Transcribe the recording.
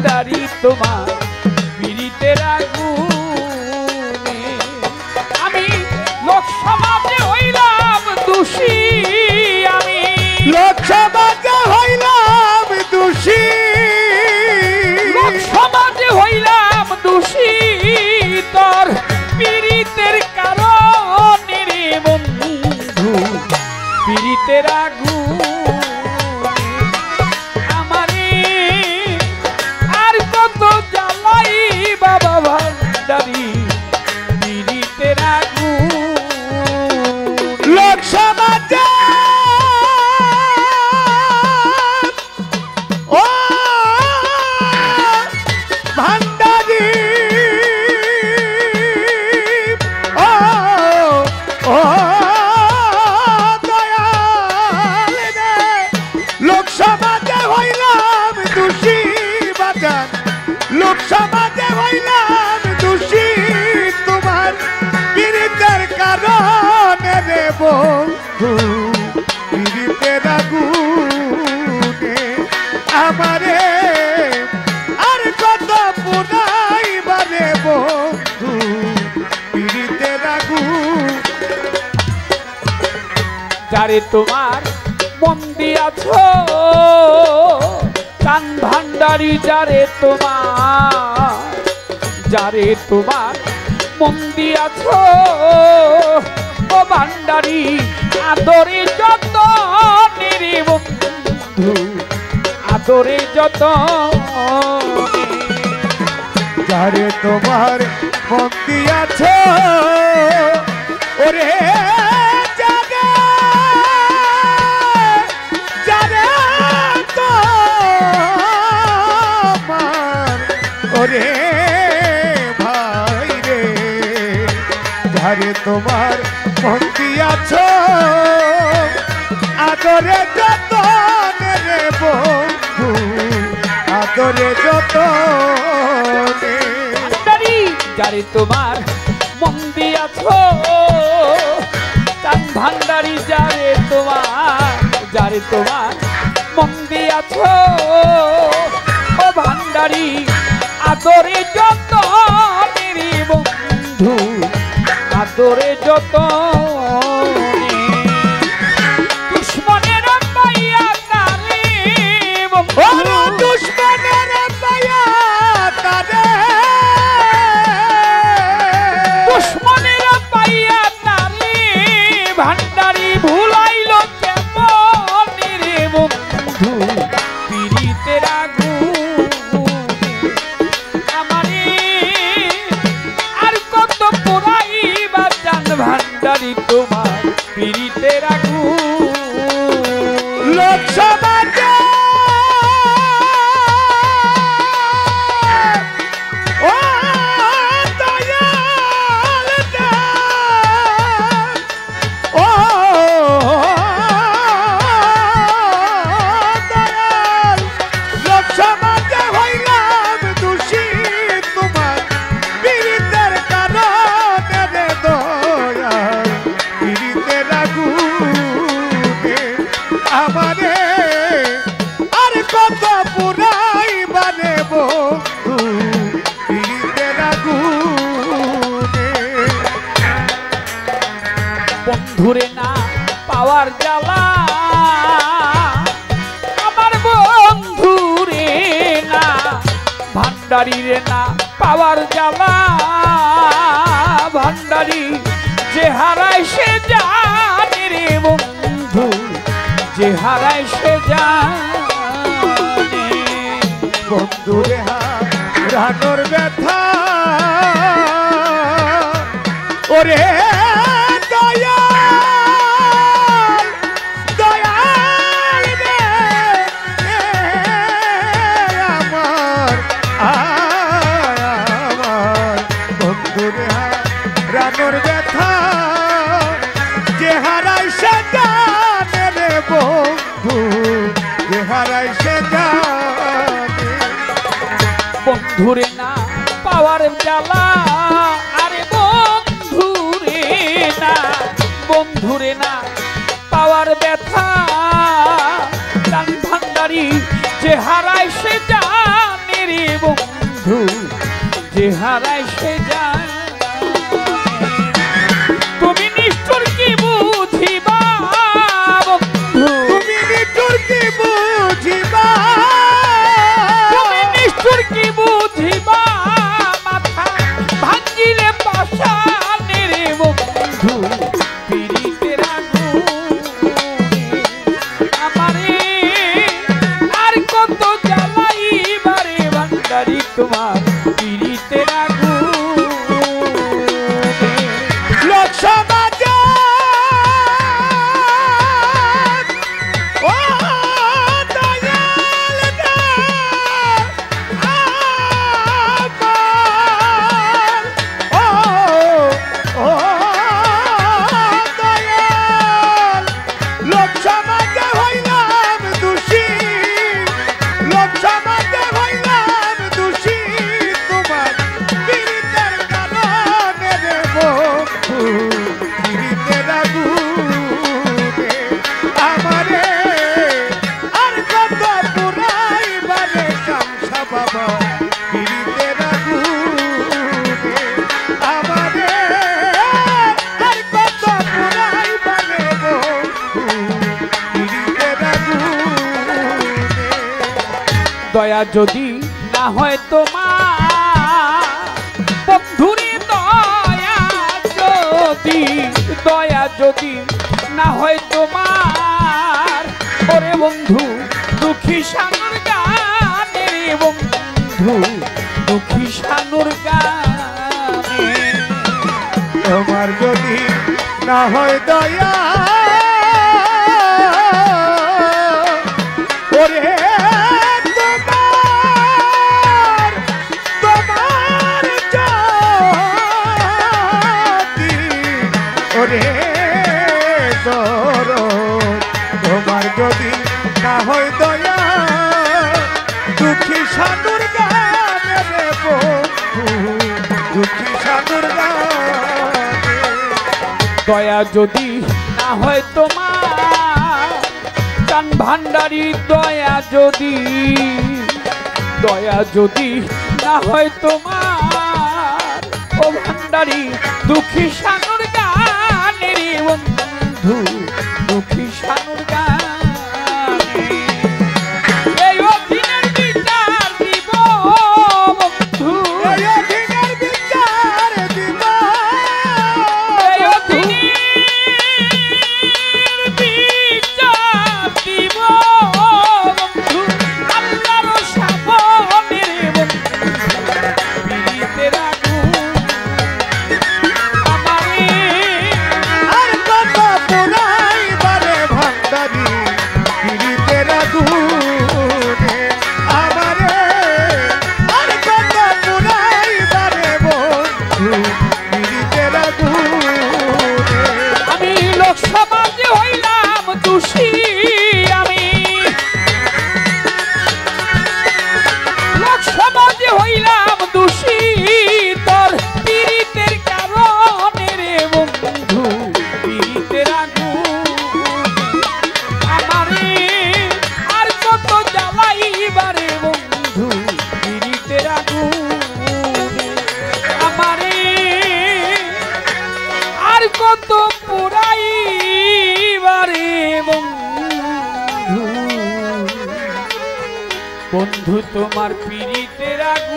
ভান্ডারি তোমার পীড়িতের আগুনে আমি লোক সমাজে হইলাম দোষী আমি লোক সমাজে হইলাম দোষী লোক সমাজে হইলাম দোষী তোর পীড়িতের কারণে রে বন্ধু পীড়িতের আগুনে আমারে আর কত জ্বালাই বাবা ভান্ডারি পীড়িতের আগুন লোক সমাজে ও ভান্ডারি ও ও দয়াল রে লোক সমাজে হইলাম দোষী বাজান লোক সমাজে হইলাম দোষী তোমার পীড়িতের কারণে রে বন্ধু পীড়িতের আগুনে আমারে আর কত পুরাইবা রে বন্ধু পীড়িতের আগুন যারে তোমার মন দিয়াছ কান ভান্ডারি যারে তোমার মন দিয়াছ ও ভান্ডারি আদরে যত রে বন্ধু আদরে যত যারে তোমার মন দিয়াছে ওরে যারে যারে তোমার ওরে ভাই রে যারে তোমার মন দিয়াছে আদরে যত রে বন্ধু আদরে যত ভান্ডারি যারে তোমার মন দিয়াছ কান ভান্ডারি যারে তোমার মন দিয়াছ ও ভান্ডারি আদরে যত রে বন্ধু আদরে যত দুশ্মনের পাইয়া তারে বন্ধু দুশ্মনের পাইয়া তারে দুশ্মনের পাইয়া তারে ভান্ডারি ভুলাইল কেমন রে বন্ধু পীড়িতের আগুনে আমারে আর কত পোড়াইবা চান ভান্ডারি তোমার পীড়িতের আগুন লোক সমাজে ও দয়াল রে ও দয়াল লোক সমাজে হইলাম দোষী তোমার পীড়িতের কারণে রে দয়াল পীড়িতের আগুনে আমারে আর কত পুরাইবা রে বন্ধু পীড়িতের আগুনে বন্ধুরে না পাওয়ার জ্বালা আমার বন্ধুরে না ভান্ডারি রে না পাওয়ার জ্বালা ভান্ডারি যে হারায় সে জানে রে বন্ধু যে হারায় সে জানে বন্ধুরে হারানোর ব্যথা ওরে দয়াল দয়াল রে আমার আমার বন্ধুরে হারানোর ব্যথা যে তোমার পীড়িতের আগুনে। লোক সমাজে ও দয়াল রে আমার ও দয়াল লোক সমাজে হইলাম দোষী লোক সমাজে হইলাম দোষী তোমার পীড়িতের কারণে রে বন্ধু পীড়িতের আগুনে আমারে আর কত পুরাইবারে কামসা বাবা পীড়িতের আগুনে আমারে আর কত পুরাইবারে বন্ধু পীড়িতের আগুনে। দয়া যদি না হয় তোমার বন্ধুরে দয়া যদি না হয় তোমার ওরে বন্ধু দুঃখী শানুর গানে রে বন্ধু দুঃখী শানুর গানে। তোমার যদি না হয় দয়া ওরে তোমার যদি ওরে তোমার যদি না হয় দয়া দুঃখী সাধুর গানে রে বন্ধু দুঃখী সাধুর গানে। দয়া যদি না হয় তোমার চান ভান্ডারী দয়া যদি না হয় তোমার ও ভান্ডারী দুঃখী শানুর গানে রে বন্ধু দুঃখী শানুর গানে। এই অধীনের বিচার দিব বন্ধু এই অধীনের বিচার দিব এই অধীনের বিচার দিব বন্ধু আল্লাহর সামনে রে বন্ধু পীড়িতের আগুন আমারে আর কত পুরাইবারে ভান্ডারী পীড়িতের আগুনে আমারে আর কত পুরাইবারে বন্ধু পীড়িতের আগুনে। আমি লোক সমাজে হইলাম দোষী আমি লোক সমাজে হইলাম দোষী তোর পীড়িতের কারণে রে বন্ধু পীড়িতের আগুন আমারে আর কত জ্বালাইবারে বন্ধু পীড়িতের আগুন আমারে আর কত পুরাইবারে বন্ধু বন্ধু তোমার পীড়িতের আগুন।